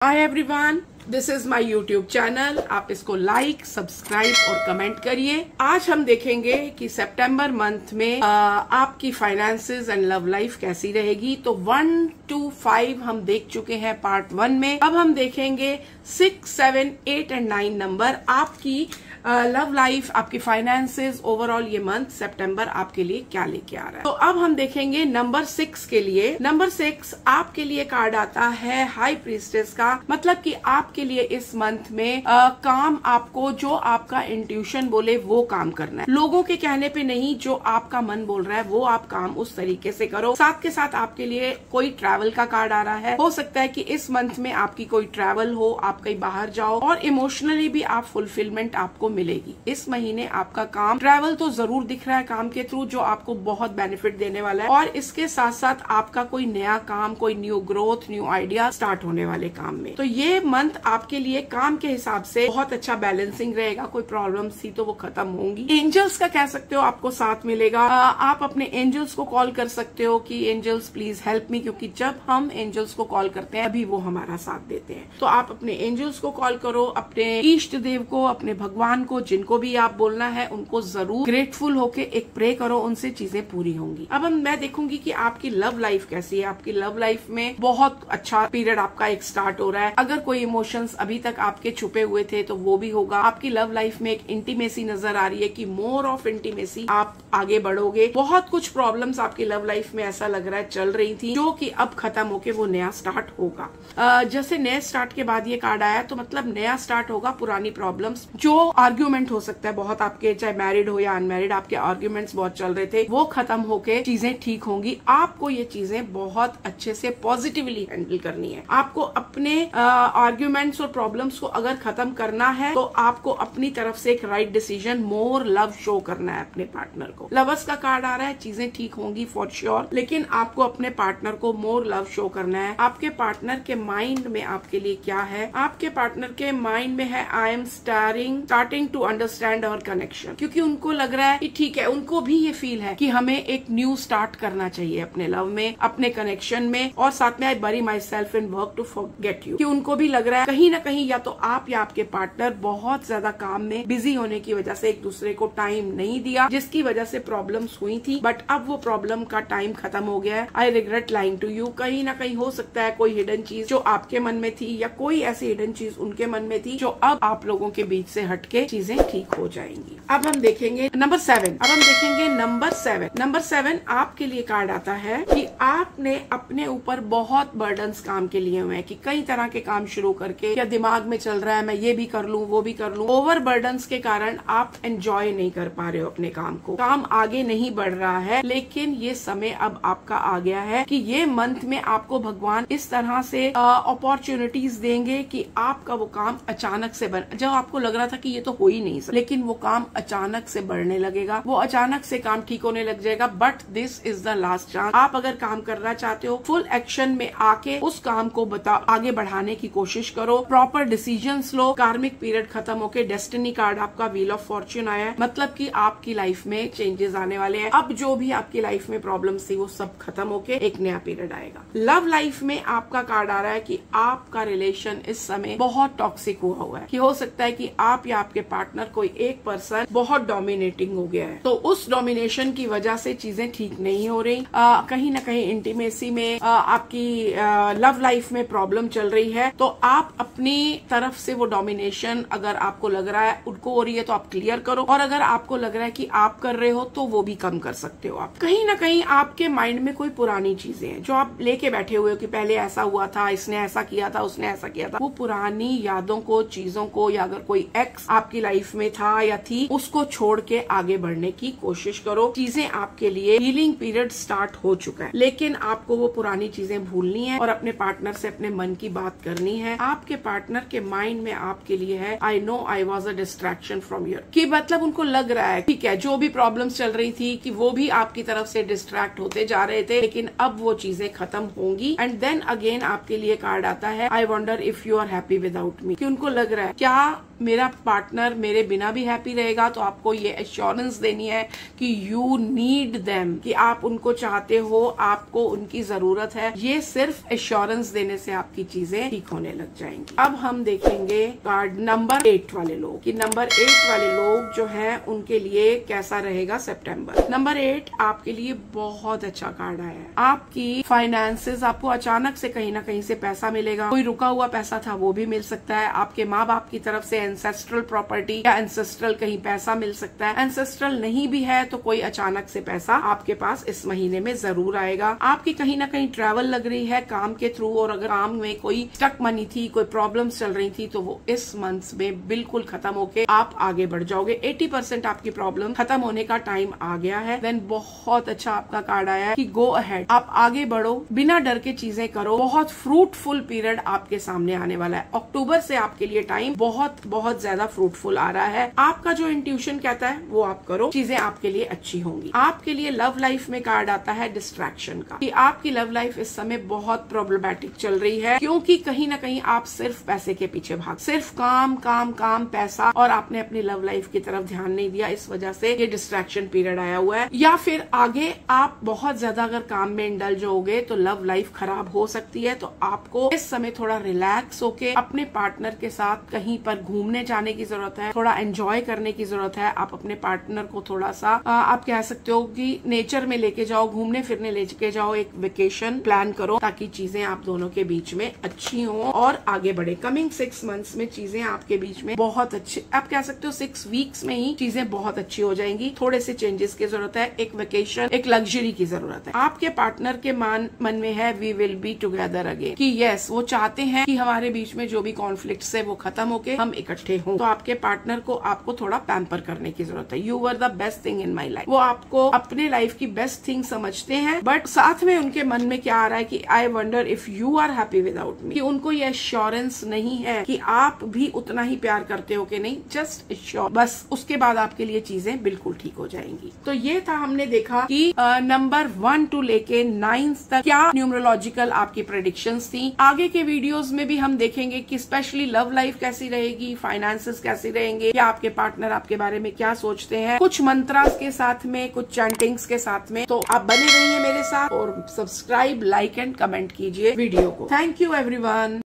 Hi everyone, this is my YouTube channel. आप इसको like, subscribe और कमेंट करिए। आज हम देखेंगे कि सितंबर मंथ में आपकी फाइनेंसेस एंड लव लाइफ कैसी रहेगी। तो 1 to 5 हम देख चुके हैं पार्ट 1 में। अब हम देखेंगे 6, 7, 8 एंड 9 नंबर आपकी लव लाइफ, आपकी फाइनेंसेस, ओवरऑल ये मंथ सितंबर आपके लिए क्या लेके आ रहा है। तो अब हम देखेंगे नंबर 6 के लिए। नंबर 6 आपके लिए कार्ड आता है हाई प्रीस्टेस का, मतलब कि आपके लिए इस मंथ में काम, आपको जो आपका इंट्यूशन बोले वो काम करना है। लोगों के कहने पे नहीं, जो आपका मन बोल रहा है वो आप काम उस तरीके से करो। साथ के साथ आपके लिए कोई ट्रैवल का कार्ड आ रहा है। हो सकता है कि इस मंथ में आपकी कोई ट्रैवल हो, आप कहीं बाहर जाओ और इमोशनली भी आप फुलफिलमेंट आपको मिलेगी। इस महीने आपका काम, ट्रैवल तो जरूर दिख रहा है काम के थ्रू, जो आपको बहुत बेनिफिट देने वाला है। और इसके साथ साथ आपका कोई नया काम, कोई new growth, new idea start होने वाले काम में। तो ये मंथ आपके लिए काम के हिसाब से बहुत अच्छा बैलेंसिंग रहेगा। कोई प्रॉब्लम्स थी तो वो खत्म होंगी। एंजल्स का कह सकते हो आपको साथ मिलेगा। आप अपने एंजल्स को कॉल कर सकते हो कि एंजल्स प्लीज हेल्प मी, क्योंकि जब हम एंजल्स को कॉल करते हैं अभी वो हमारा साथ देते हैं। तो आप अपने एंजल्स को कॉल करो, अपने इष्ट देव को, अपने भगवान को, जिनको भी आप बोलना है उनको जरूर ग्रेटफुल होके एक प्रे करो, उनसे चीजें पूरी होंगी। अब मैं देखूंगी कि आपकी लव लाइफ कैसी है। आपकी लव लाइफ में बहुत अच्छा पीरियड आपका एक स्टार्ट हो रहा है। अगर कोई इमोशंस अभी तक आपके छुपे हुए थे तो वो भी होगा। आपकी लव लाइफ में एक इंटीमेसी नजर आ रही है कि मोर ऑफ इंटीमेसी आप आगे बढ़ोगे। बहुत कुछ प्रॉब्लम्स आपकी लव लाइफ में ऐसा लग रहा है चल रही थी, जो कि अब खत्म होके वो नया स्टार्ट होगा। जैसे नए स्टार्ट के बाद ये कार्ड आया तो मतलब नया स्टार्ट होगा। पुरानी प्रॉब्लम्स, जो आर्ग्यूमेंट हो सकता है बहुत आपके, चाहे मैरिड हो या अनमैरिड, आपके आर्ग्यूमेंट्स बहुत चल रहे थे, वो खत्म होके चीजें ठीक होंगी। आपको ये चीजें बहुत अच्छे से पॉजिटिवली हैंडल करनी है। आपको अपने आर्ग्यूमेंट्स और प्रॉब्लम्स को अगर खत्म करना है तो आपको अपनी तरफ से एक right decision, more love show करना है अपने पार्टनर को। लवर्स का कार्ड आ रहा है, चीजें ठीक होंगी फॉर श्योर, लेकिन आपको अपने पार्टनर को मोर लव शो करना है। आपके पार्टनर के माइंड में आपके लिए क्या है? आपके पार्टनर के माइंड में है I am starting to understand our connection, क्योंकि उनको लग रहा है कि ठीक है, उनको भी ये फील है कि हमें एक न्यू स्टार्ट करना चाहिए अपने लव में, अपने कनेक्शन में। और साथ में I bury myself in work to forget you, कि उनको भी लग रहा है कहीं ना कहीं या तो आप या आपके पार्टनर बहुत ज्यादा काम में बिजी होने की वजह से एक दूसरे को टाइम नहीं दिया, जिसकी वजह से प्रॉब्लम्स हुई थी। बट अब वो प्रॉब्लम का टाइम खत्म हो गया है। I regret lying to you. कहीं ना कहीं हो सकता है कोई हिडन चीज जो आपके मन में थी या कोई ऐसी हिडन चीज उनके मन में थी, जो अब आप लोगों के बीच से हटके चीजें ठीक हो जाएंगी। अब हम देखेंगे नंबर 7। नंबर 7 आपके लिए कार्ड आता है कि आपने अपने ऊपर बहुत बर्डन्स काम के लिए हुए हैं, कि कई तरह के काम शुरू करके या दिमाग में चल रहा है मैं ये भी कर लूं, वो भी कर लूं। ओवर बर्डन्स के कारण आप एंजॉय नहीं कर पा रहे हो अपने काम को, काम आगे नहीं बढ़ रहा है। लेकिन ये समय अब आपका आ गया है कि ये मंथ में आपको भगवान इस तरह से अपॉर्चुनिटीज देंगे कि आपका वो काम अचानक से जब आपको लग रहा था कि ये तो हो ही नहीं सकता, लेकिन वो काम अचानक से बढ़ने लगेगा, वो अचानक से काम ठीक होने लग जाएगा। But this is the last chance. आप अगर काम करना चाहते हो, फुल एक्शन में आके उस काम को आगे बढ़ाने की कोशिश करो, प्रॉपर डिसीजंस लो। कार्मिक पीरियड खत्म होके डेस्टिनी कार्ड आपका व्हील ऑफ फॉर्च्यून आया है, मतलब कि आपकी लाइफ में चेंजेस आने वाले हैं। अब जो भी आपकी लाइफ में प्रॉब्लम्स थी वो सब खत्म होके एक नया पीरियड आएगा। लव लाइफ में आपका कार्ड आ रहा है कि आपका रिलेशन इस समय बहुत टॉक्सिक हुआ है, कि हो सकता है कि आप या आपके पार्टनर, कोई एक पर्सन बहुत डोमिनेटिंग हो गया है। तो उस डोमिनेशन की वजह से चीजें ठीक नहीं हो रही। कहीं ना कहीं इंटीमेसी में आपकी लव लाइफ में प्रॉब्लम चल रही है। तो आप अपनी तरफ से वो डोमिनेशन, अगर आपको लग रहा है उनको हो रही है तो आप क्लियर करो, और अगर आपको लग रहा है कि आप कर रहे हो तो वो भी कम कर सकते हो आप। कहीं ना कहीं आपके माइंड में कोई पुरानी चीजें हैं जो आप लेके बैठे हुए हो कि पहले ऐसा हुआ था, इसने ऐसा किया था, उसने ऐसा किया था। वो पुरानी यादों को, चीजों को, या अगर कोई एक्स आपकी लाइफ में था या थी, उसको छोड़ के आगे बढ़ने की कोशिश करो। चीजें आपके लिए, हीलिंग पीरियड स्टार्ट हो चुका है, लेकिन आपको वो पुरानी चीजें भूलनी है और अपने पार्टनर से अपने मन की बात करनी है। आपके पार्टनर के माइंड में आपके लिए है I know I was a distraction from your, कि मतलब उनको लग रहा है ठीक है, जो भी प्रॉब्लम्स चल रही थी कि वो भी आपकी तरफ से डिस्ट्रैक्ट होते जा रहे थे, लेकिन अब वो चीजें खत्म होंगी। एंड देन अगेन आपके लिए कार्ड आता है I wonder if you are happy without me, कि उनको लग रहा है क्या मेरा पार्टनर मेरे बिना भी हैप्पी रहेगा, तो आपको ये एश्योरेंस देनी है कि यू नीड देम, कि आप उनको चाहते हो, आपको उनकी जरूरत है। ये सिर्फ एश्योरेंस देने से आपकी चीजें ठीक होने लग जाएंगी। अब हम देखेंगे कार्ड नंबर 8 वाले लोग, कि नंबर 8 वाले लोग जो हैं उनके लिए कैसा रहेगा सितंबर। नंबर 8 आपके लिए बहुत अच्छा कार्ड आया है। आपकी फाइनेंसेस, आपको अचानक से कहीं ना कहीं से पैसा मिलेगा। कोई रुका हुआ पैसा था वो भी मिल सकता है। आपके माँ बाप की तरफ से एंसेस्ट्रल प्रॉपर्टी या एंसेस्ट्रल कहीं पैसा मिल सकता है। एंसेस्ट्रल नहीं भी है तो कोई अचानक से पैसा आपके पास इस महीने में जरूर आएगा। आपकी कहीं ना कहीं ट्रैवल लग रही है काम के थ्रू, और अगर काम में कोई स्टक मनी थी, कोई प्रॉब्लम्स चल रही थी, तो वो इस मंथ में बिल्कुल खत्म होके आप आगे बढ़ जाओगे। 80% आपकी प्रॉब्लम खत्म होने का टाइम आ गया है। देन बहुत अच्छा आपका कार्ड आया है कि गो अहेड, आप आगे बढ़ो, बिना डर के चीजें करो। बहुत फ्रूटफुल पीरियड आपके सामने आने वाला है। अक्टूबर से आपके लिए टाइम बहुत बहुत ज्यादा फ्रूटफुल आ रहा है। आपका जो इंट्यूशन कहता है वो आप करो, चीजें आपके लिए अच्छी होंगी। आपके लिए लव लाइफ में कार्ड आता है डिस्ट्रैक्शन का, कि आपकी लव लाइफ इस समय बहुत प्रॉब्लमैटिक चल रही है, क्योंकि कहीं ना कहीं आप सिर्फ पैसे के पीछे भाग, सिर्फ काम काम काम पैसा, और आपने अपनी लव लाइफ की तरफ ध्यान नहीं दिया। इस वजह से ये डिस्ट्रैक्शन पीरियड आया हुआ है। या फिर आगे आप बहुत ज्यादा अगर काम में इंडल्ज होगे तो लव लाइफ खराब हो सकती है। तो आपको इस समय थोड़ा रिलैक्स होके अपने पार्टनर के साथ कहीं पर घूमने जाने की जरूरत है, थोड़ा एंजॉय करने की जरूरत है। आप अपने पार्टनर को थोड़ा सा आप कह सकते हो कि नेचर में लेके जाओ, घूमने फिरने लेके जाओ, एक वेकेशन प्लान करो, ताकि चीजें आप दोनों के बीच में अच्छी हो और आगे बढ़े। कमिंग 6 मंथ्स में चीजें आपके बीच में बहुत अच्छी, आप कह सकते हो 6 वीक्स में ही चीजें बहुत अच्छी हो जाएंगी। थोड़े से चेंजेस की जरूरत है, एक वेकेशन, एक लग्जरी की जरूरत है। आपके पार्टनर के मन में है we will be together again, कि यस वो चाहते हैं कि हमारे बीच में जो भी कॉन्फ्लिक्ट्स है वो खत्म होके हम इकट्ठे हों। तो आपके पार्टनर को आपको थोड़ा पैम्पर करने की जरूरत है। You were the best thing in my life, वो आपको अपने लाइफ की बेस्ट थिंग समझते हैं, बट साथ में उनके मन में क्या आ रहा है कि I wonder if you are happy without me, कि उनको ये एश्योरेंस नहीं है कि आप भी उतना ही प्यार करते हो कि नहीं, जस्ट एश्योर, बस उसके बाद आपके लिए चीजें बिल्कुल ठीक हो जाएंगी। तो ये था, हमने देखा कि नंबर 1 to लेके 9 तक क्या न्यूमरोलॉजिकल आपकी प्रेडिक्शंस थी। आगे के वीडियोस में भी हम देखेंगे कि स्पेशली लव लाइफ कैसी रहेगी, फाइनेंसेस कैसी रहेंगे, या आपके पार्टनर आपके बारे में क्या सोचते हैं, कुछ मंत्रास के साथ में, कुछ चैंटिंग्स के साथ में। तो आप बने रहिए मेरे साथ और सब्सक्राइब, लाइक एंड कमेंट कीजिए वीडियो को। Thank you everyone.